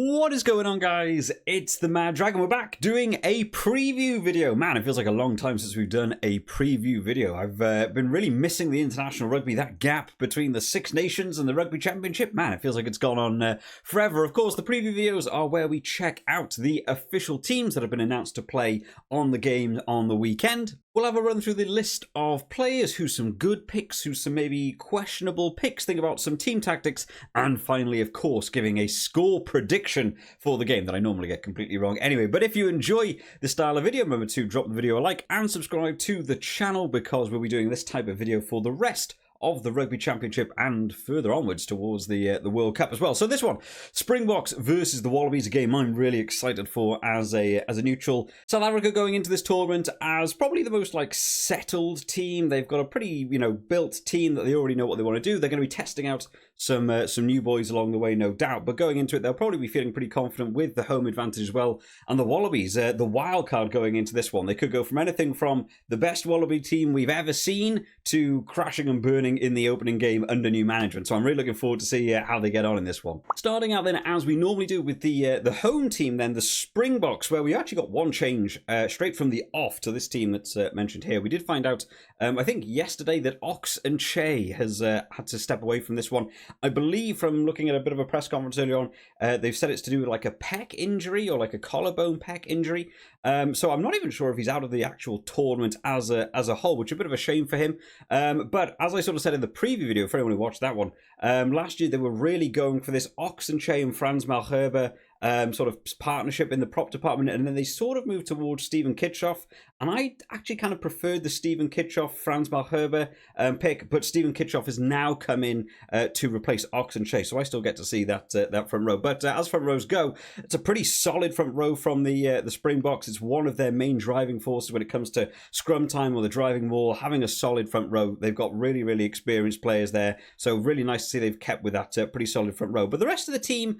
What is going on, guys? It's the Mad Dragon. We're back doing a preview video. Man, it feels like a long time since we've done a preview video. I've been really missing the international rugby, that gap between the Six Nations and the Rugby Championship. Man, it feels like it's gone on forever. Of course, the preview videos are where we check out the official teams that have been announced to play on the game on the weekend. We'll have a run through the list of players, who's some good picks, who's some maybe questionable picks, think about some team tactics, and finally, of course, giving a score prediction for the game that I normally get completely wrong anyway. But if you enjoy this style of video, remember to drop the video a like and subscribe to the channel, because we'll be doing this type of video for the rest of the Rugby Championship and further onwards towards the World Cup as well. So this one, Springboks versus the Wallabies, a game I'm really excited for as a neutral. South Africa going into this tournament as probably the most settled team. They've got a pretty built team that they already know what they want to do. They're going to be testing out some new boys along the way, no doubt. But going into it, they'll probably be feeling pretty confident with the home advantage as well. And the Wallabies, the wild card going into this one, they could go from anything from the best Wallaby team we've ever seen to crashing and burning in the opening game under new management. So I'm really looking forward to see how they get on in this one. Starting out then, as we normally do with the home team then, the Springboks, where we actually got one change straight from the off to this team that's mentioned here. We did find out, I think yesterday, that Ox and Che has had to step away from this one. I believe from looking at a bit of a press conference earlier on, they've said it's to do with a pec injury or a collarbone pec injury. So I'm not even sure if he's out of the actual tournament as a whole, which is a bit of a shame for him. But as I sort of said in the preview video, for anyone who watched that one, last year they were really going for this Ox and Che and Franz Malherbe sort of partnership in the prop department, and then they sort of moved towards Stephen Kitchoff, and I actually kind of preferred the Stephen Kitchoff Franz Malherbe pick, but Stephen Kitchoff has now come in to replace Ox and Che, so I still get to see that front row. But as front rows go, it's a pretty solid front row from the Springboks. It's one of their main driving forces when it comes to scrum time or the driving wall, having a solid front row. They've got really, really experienced players there, so really nice to see they've kept with that pretty solid front row. But the rest of the team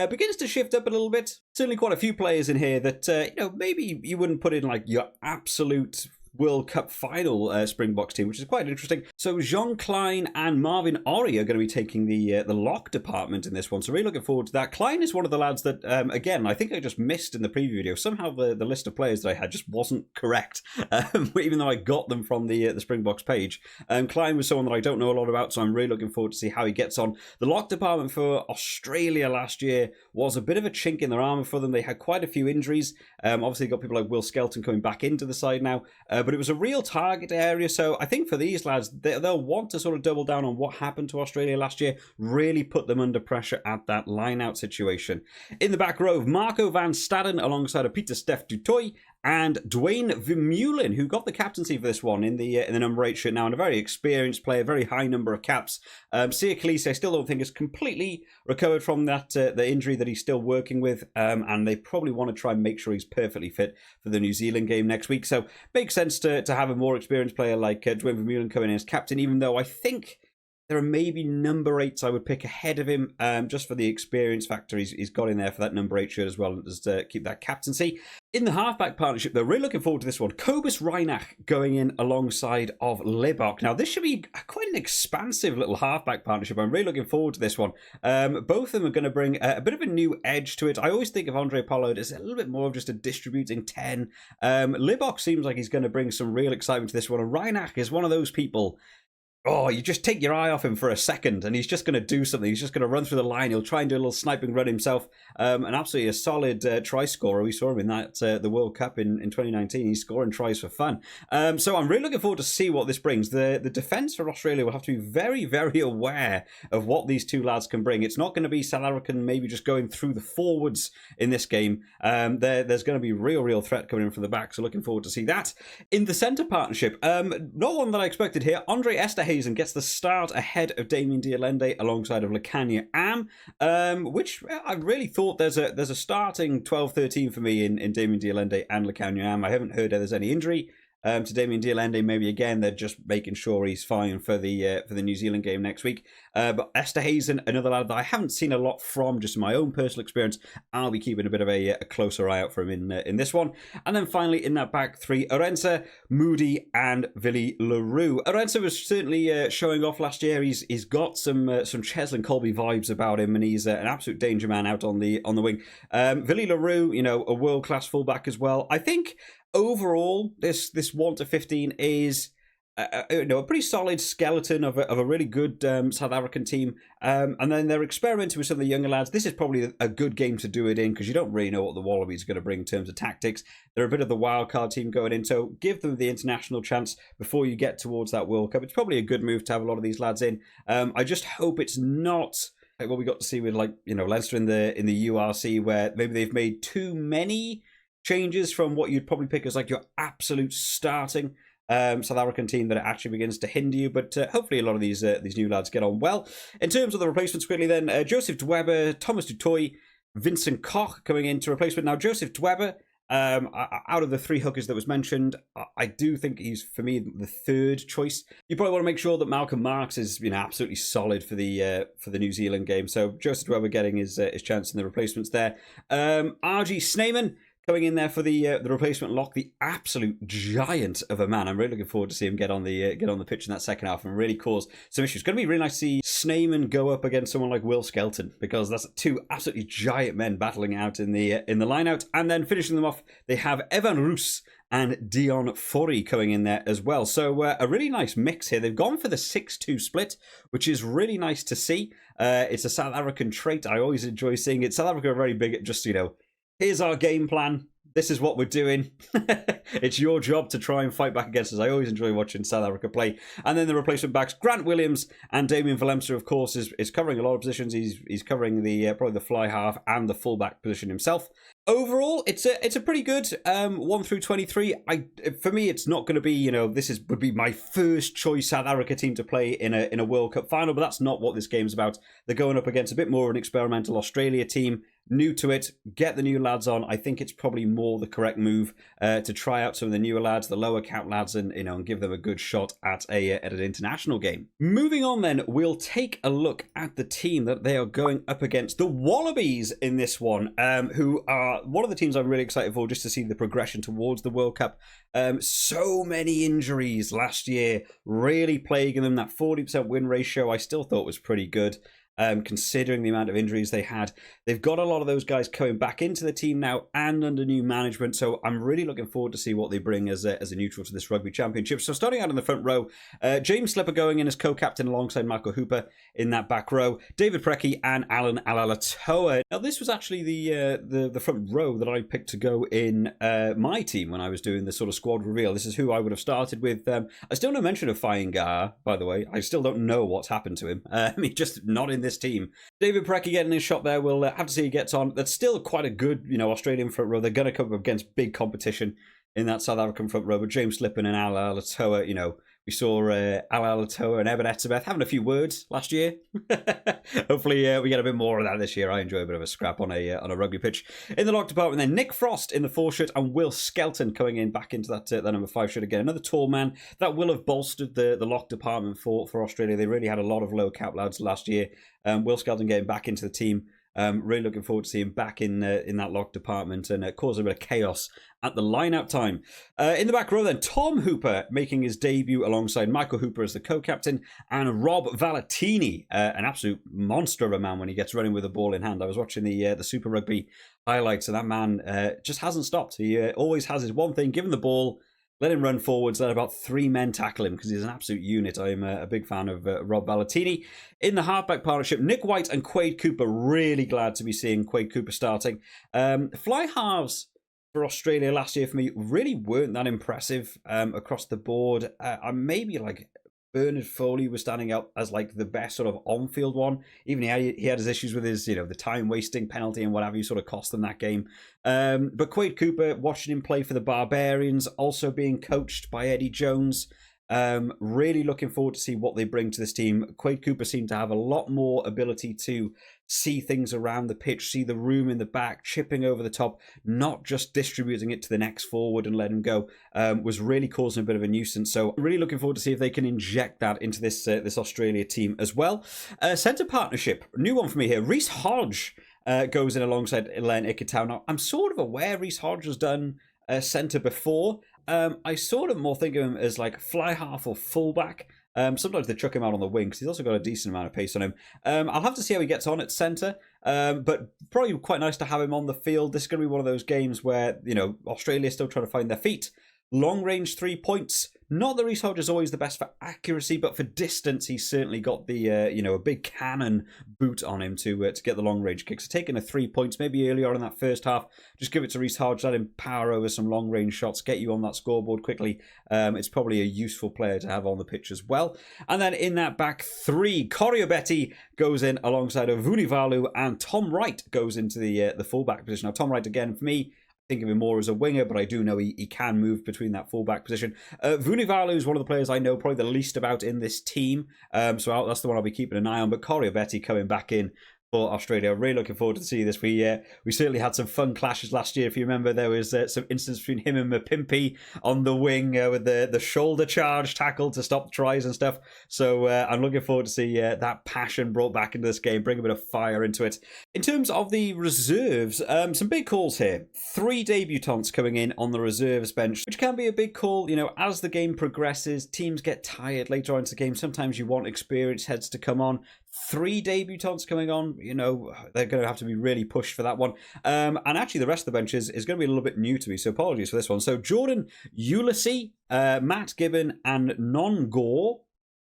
begins to shift up a little bit. Certainly quite a few players in here that maybe you wouldn't put in your absolute World Cup final Springboks team, which is quite interesting. So Jean Klein and Marvin Ori are going to be taking the lock department in this one. So really looking forward to that. Klein is one of the lads that, again, I think I just missed in the preview video. Somehow the list of players that I had just wasn't correct, even though I got them from the Springboks page. Klein was someone that I don't know a lot about, so I'm really looking forward to see how he gets on. The lock department for Australia last year was a bit of a chink in their armour for them. They had quite a few injuries. Obviously, got people like Will Skelton coming back into the side now. But it was a real target area, so I think for these lads, they'll want to sort of double down on what happened to Australia last year, really put them under pressure at that line-out situation. In the back row, Marco van Staden alongside of Pieter Steph du Toit and Dwayne Vermeulen, who got the captaincy for this one in the number 8 shirt now, and a very experienced player, very high number of caps. Sia Khaleesi, I still don't think is completely recovered from that the injury that he's still working with, and they probably want to try and make sure he's perfectly fit for the New Zealand game next week. So makes sense to have a more experienced player like Dwayne Vermeulen coming in as captain, even though I think there are maybe number 8s I would pick ahead of him, just for the experience factor he's got in there for that number 8 shirt as well, and just keep that captaincy. In the halfback partnership, though, really looking forward to this one. Kobus Reinach going in alongside of Libok. Now, this should be quite an expansive little halfback partnership. I'm really looking forward to this one. Both of them are going to bring a bit of a new edge to it. I always think of Andre Pollard as a little bit more of just a distributing 10. Libok seems like he's going to bring some real excitement to this one. And Reinach is one of those people, you just take your eye off him for a second and he's just going to do something. He's just going to run through the line. He'll try and do a little sniping run himself. And absolutely a solid try scorer. We saw him in that the World Cup in 2019. He's scoring tries for fun. So I'm really looking forward to see what this brings. The defence for Australia will have to be very, very aware of what these two lads can bring. It's not going to be South African maybe just going through the forwards in this game. There's going to be real threat coming in from the back. So looking forward to see that. In the centre partnership, not one that I expected here. Andre Esterhuizen gets the start ahead of Damien Dialende alongside of Lacania Am, which I really thought there's a starting 12-13 for me in Damien Dialende and Lacania Am. I haven't heard there's any injury. to Damien Dialende. Maybe again they're just making sure he's fine for the New Zealand game next week. But Esterhuizen, another lad that I haven't seen a lot from, just in my own personal experience. I'll be keeping a bit of a closer eye out for him in this one. And then finally in that back three, Arendse, Moody, and Willie le Roux. Arendse was certainly showing off last year. He's got some Cheslin Colby vibes about him, and he's an absolute danger man out on the wing. Willie le Roux, a world class fullback as well. I think overall this 1 to 15 is a pretty solid skeleton of a really good South African team. And then they're experimenting with some of the younger lads. This is probably a good game to do it in because you don't really know what the Wallabies are going to bring in terms of tactics. They're a bit of the wild card team going in, so give them the international chance before you get towards that World Cup. It's probably a good move to have a lot of these lads in. I just hope it's not like what we got to see with Leinster in the URC, where maybe they've made too many changes from what you'd probably pick as like your absolute starting South African team that it actually begins to hinder you. But hopefully a lot of these new lads get on well. In terms of the replacements quickly then, Joseph Dweba, Thomas du Toit, Vincent Koch coming into replacement. Now Joseph Dweba, out of the three hookers that was mentioned, I do think he's, for me, the third choice. You probably want to make sure that Malcolm Marx is absolutely solid for the New Zealand game. So Joseph Dweba getting his chance in the replacements there. RG Snyman coming in there for the replacement lock, the absolute giant of a man. I'm really looking forward to see him get on the pitch in that second half and really cause some issues. It's going to be really nice to see Snyman go up against someone like Will Skelton, because that's two absolutely giant men battling out in the line out. And then finishing them off, they have Evan Roos and Dion Fourie coming in there as well. So a really nice mix here. They've gone for the 6-2 split, which is really nice to see. It's a South African trait. I always enjoy seeing it. South Africa are very big at just, here's our game plan. This is what we're doing. It's your job to try and fight back against us. I always enjoy watching South Africa play. And then the replacement backs, Grant Williams and Damien Willemse, of course, is covering a lot of positions. He's covering the probably the fly half and the fullback position himself. Overall, it's a pretty good 1 through 23. For me, it's not going to be would be my first choice South Africa team to play in a World Cup final, but that's not what this game's about. They're going up against a bit more of an experimental Australia team, new to it. Get the new lads on. I think it's probably more the correct move to try out some of the newer lads, the lower cap lads, and and give them a good shot at an international game. Moving on, then we'll take a look at the team that they are going up against, the Wallabies in this one, who are one of the teams I'm really excited for, just to see the progression towards the World Cup. So many injuries last year, really plaguing them. That 40% win ratio I still thought was pretty good. Considering the amount of injuries they had. They've got a lot of those guys coming back into the team now and under new management, so I'm really looking forward to see what they bring as a neutral to this Rugby Championship. So starting out in the front row, James Slipper going in as co-captain alongside Michael Hooper in that back row, David Preki and Alan Alalatoa. Now this was actually the front row that I picked to go in my team when I was doing the sort of squad reveal. This is who I would have started with. I still no mention of Fainga'a, by the way. I still don't know what's happened to him. He's just not in this team. David Preki getting his shot there. We'll have to see how he gets on. That's still quite a good, Australian front row. They're going to come up against big competition in that South African front row. But James Slipper and Al Alatoa, we saw Al Alatoa and Eben Etzebeth having a few words last year. Hopefully we get a bit more of that this year. I enjoy a bit of a scrap on a rugby pitch. In the lock department then, Nick Frost in the 4 shirt and Will Skelton coming in back into that number 5 shirt again. Another tall man. That will have bolstered the lock department for Australia. They really had a lot of low cap lads last year. Will Skelton getting back into the team. Really looking forward to seeing him back in that lock department and cause a bit of chaos at the line-out time. In the back row then, Tom Hooper making his debut alongside Michael Hooper as the co-captain and Rob Valentini, an absolute monster of a man when he gets running with the ball in hand. I was watching the Super Rugby highlights and that man just hasn't stopped. He always has his one thing, give him the ball, let him run forwards, let about 3 men tackle him because he's an absolute unit. I'm a big fan of Rob Valentini. In the halfback partnership, Nick White and Quade Cooper. Really glad to be seeing Quade Cooper starting. Fly halves for Australia last year for me really weren't that impressive across the board. Maybe like Bernard Foley was standing out as like the best sort of on-field one. Even he had his issues with his, the time wasting penalty and what have you, sort of cost them that game. But Quade Cooper, watching him play for the Barbarians, also being coached by Eddie Jones. Really looking forward to see what they bring to this team. Quade Cooper seemed to have a lot more ability to see things around the pitch, see the room in the back, chipping over the top, not just distributing it to the next forward and let him go, was really causing a bit of a nuisance. So really looking forward to see if they can inject that into this this Australia team as well. Centre partnership, new one for me here. Reece Hodge goes in alongside Len Ikitau. Now, I'm sort of aware Reece Hodge has done centre before. I sort of more think of him as like fly half or fullback. Sometimes they chuck him out on the wing because he's also got a decent amount of pace on him. I'll have to see how he gets on at centre, but probably quite nice to have him on the field. This is going to be one of those games where, you know, Australia's still trying to find their feet. Long range 3 points. Not that Reece Hodge is always the best for accuracy, but for distance, he's certainly got the you know, a big cannon boot on him to get the long range kicks. So taking a 3 points, maybe earlier on in that first half, just give it to Reece Hodge, let him power over some long range shots, get you on that scoreboard quickly. It's probably a useful player to have on the pitch as well. And then in that back three, Betty goes in alongside of Vunivalu, and Tom Wright goes into the fullback position. Now, Tom Wright, again, for me, think of him more as a winger, but I do know he can move between that fullback position. Vunivalu is one of the players I know probably the least about in this team, so that's the one I'll be keeping an eye on. But Betty coming back in for Australia. I'm really looking forward to see this. We certainly had some fun clashes last year. If you remember, there was some incidents between him and Mapimpi on the wing with the shoulder charge tackle to stop tries and stuff. So I'm looking forward to see that passion brought back into this game, bring a bit of fire into it. In terms of the reserves, some big calls here. 3 debutants coming in on the reserves bench, which can be a big call. You know, as the game progresses, teams get tired later on into the game. Sometimes you want experienced heads to come on. 3 debutants coming on, you know, they're going to have to be really pushed for that one. And actually, the rest of the bench is going to be a little bit new to me, so apologies for this one. So Jordan Ulysses, Matt Gibbon, and Non Gore,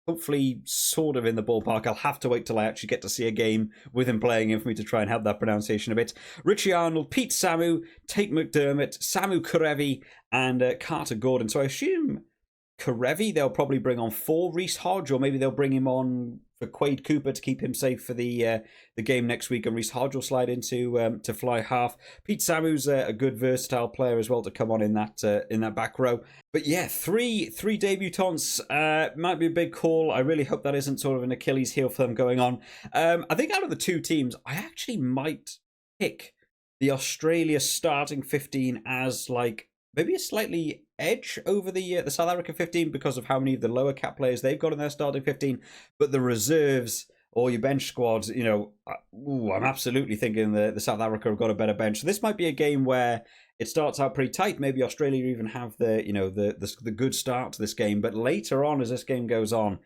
hopefully sort of in the ballpark. I'll have to wait till I actually get to see a game with him playing in for me to try and help that pronunciation a bit. Richie Arnold, Pete Samu, Tate McDermott, Samu Karevi, and Carter Gordon. So I assume Karevi they'll probably bring on for Reece Hodge, or maybe they'll bring him on for Quade Cooper to keep him safe for the game next week, and Reece Hodge will slide into to fly half. Pete Samu's a good versatile player as well to come on in that back row. But yeah, three debutants might be a big call. I really hope that isn't sort of an Achilles heel for them going on. I think out of the two teams, I actually might pick the Australia starting 15 as like maybe a slightly edge over the South Africa 15 because of how many of the lower cap players they've got in their starting 15, but the reserves or your bench squads, you know, I'm absolutely thinking the South Africa have got a better bench. So this might be a game where it starts out pretty tight. Maybe Australia even have the good start to this game, but later on as this game goes on,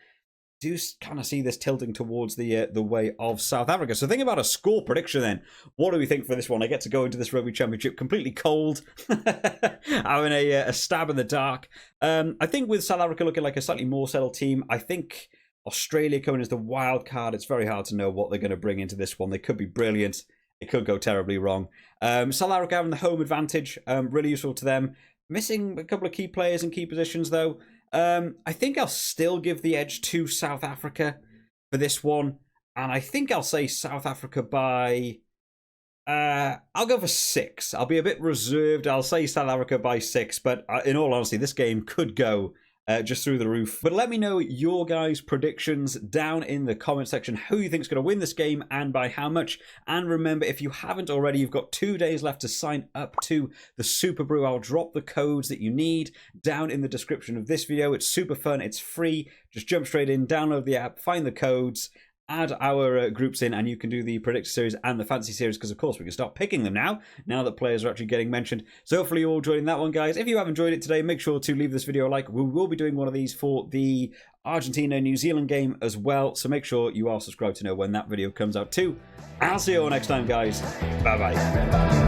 do kind of see this tilting towards the way of South Africa. So think about a score prediction then. What do we think for this one? I get to go into this Rugby Championship completely cold, having a stab in the dark. I think with South Africa looking like a slightly more settled team, I think Australia coming as the wild card, it's very hard to know what they're going to bring into this one. They could be brilliant. It could go terribly wrong. South Africa having the home advantage, really useful to them. Missing a couple of key players in key positions though. I think I'll still give the edge to South Africa for this one. And I think I'll say South Africa by... I'll go for 6. I'll be a bit reserved. I'll say South Africa by 6. But in all honesty, this game could go just through the roof. But let me know your guys' predictions down in the comment section. Who you think is going to win this game and by how much. And remember, if you haven't already, you've got 2 days left to sign up to the Super Brew. I'll drop the codes that you need down in the description of this video. It's super fun. It's free. Just jump straight in, download the app, find the codes, add our groups in, and you can do the Predictor Series and the Fantasy Series, because of course we can start picking them now that players are actually getting mentioned. So hopefully you're all joining that one, guys. If you have enjoyed it today, make sure to leave this video a like. We will be doing one of these for the Argentina-New Zealand game as well, so make sure you are subscribed to know when that video comes out too. I'll see you all next time, guys. Bye-bye.